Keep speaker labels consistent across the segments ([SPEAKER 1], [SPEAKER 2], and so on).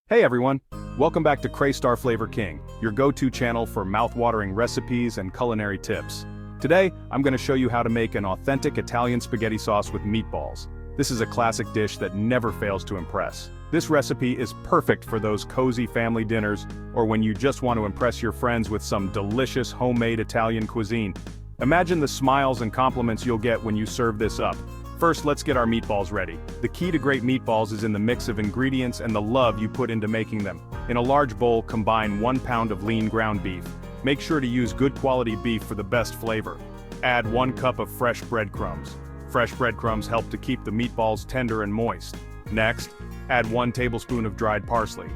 [SPEAKER 1] Hey everyone! Welcome back to Star Flavor King, your go-to channel for mouth-watering recipes and culinary tips. Today, I'm going to show you how to make an authentic Italian spaghetti sauce with meatballs. This is a classic dish that never fails to impress. This recipe is perfect for those cozy family dinners, or when you just want to impress your friends with some delicious homemade Italian cuisine. Imagine the smiles and compliments you'll get when you serve this up. First, let's get our meatballs ready. The key to great meatballs is in the mix of ingredients and the love you put into making them. In a large bowl, combine 1 pound of lean ground beef. Make sure to use good quality beef for the best flavor. Add 1 cup of fresh breadcrumbs. Fresh breadcrumbs help to keep the meatballs tender and moist. Next, add 1 tablespoon of dried parsley.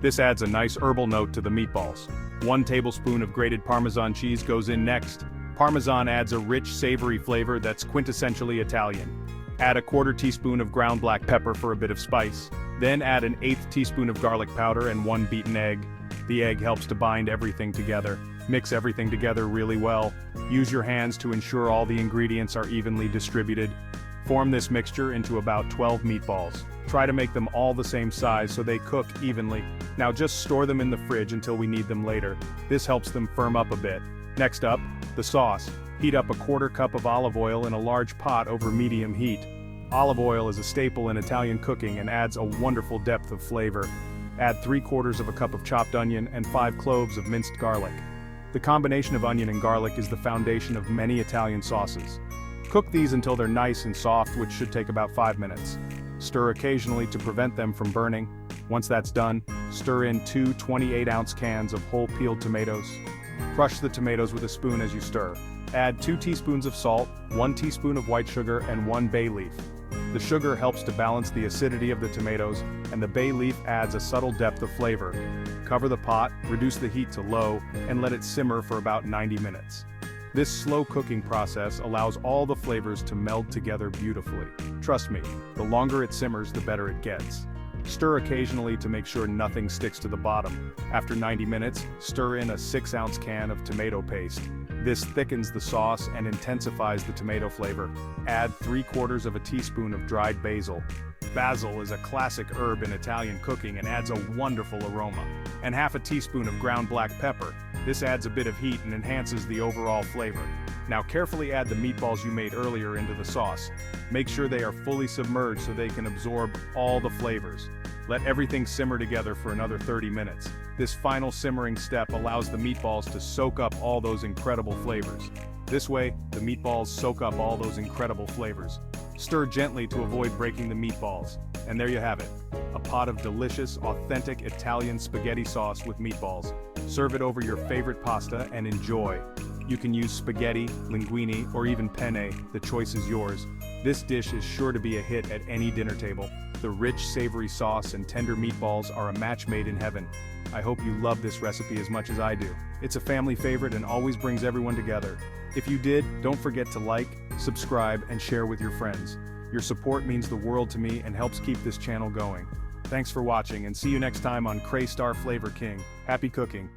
[SPEAKER 1] This adds a nice herbal note to the meatballs. 1 tablespoon of grated Parmesan cheese goes in next. Parmesan adds a rich, savory flavor that's quintessentially Italian. Add a 1/4 teaspoon of ground black pepper for a bit of spice. Then add an 1/8 teaspoon of garlic powder and 1 beaten egg. The egg helps to bind everything together. Mix everything together really well. Use your hands to ensure all the ingredients are evenly distributed. Form this mixture into about 12 meatballs. Try to make them all the same size so they cook evenly. Now just store them in the fridge until we need them later. This helps them firm up a bit. Next up, the sauce. Heat up a 1/4 cup of olive oil in a large pot over medium heat. Olive oil is a staple in Italian cooking and adds a wonderful depth of flavor. Add 3/4 of a cup of chopped onion and 5 cloves of minced garlic. The combination of onion and garlic is the foundation of many Italian sauces. Cook these until they're nice and soft, which should take about 5 minutes. Stir occasionally to prevent them from burning. Once that's done, stir in 2 28-ounce cans of whole peeled tomatoes. Crush the tomatoes with a spoon as you stir. Add 2 teaspoons of salt, 1 teaspoon of white sugar and 1 bay leaf. The sugar helps to balance the acidity of the tomatoes, and the bay leaf adds a subtle depth of flavor. Cover the pot, reduce the heat to low, and let it simmer for about 90 minutes. This slow cooking process allows all the flavors to meld together beautifully. Trust me, the longer it simmers, the better it gets. Stir occasionally to make sure nothing sticks to the bottom. After 90 minutes, stir in a 6-ounce can of tomato paste. This thickens the sauce and intensifies the tomato flavor. Add 3/4 teaspoon of dried basil. Basil is a classic herb in Italian cooking and adds a wonderful aroma. And 1/2 teaspoon of ground black pepper. This adds a bit of heat and enhances the overall flavor. Now carefully add the meatballs you made earlier into the sauce. Make sure they are fully submerged so they can absorb all the flavors. Let everything simmer together for another 30 minutes. This final simmering step allows the meatballs to soak up all those incredible flavors. This way, the meatballs soak up all those incredible flavors. Stir gently to avoid breaking the meatballs. And there you have it. A pot of delicious, authentic Italian spaghetti sauce with meatballs. Serve it over your favorite pasta and enjoy. You can use spaghetti, linguine, or even penne, the choice is yours. This dish is sure to be a hit at any dinner table. The rich, savory sauce and tender meatballs are a match made in heaven. I hope you love this recipe as much as I do. It's a family favorite and always brings everyone together. If you did, don't forget to like, subscribe, and share with your friends. Your support means the world to me and helps keep this channel going. Thanks for watching and see you next time on Star Flavor King. Happy cooking!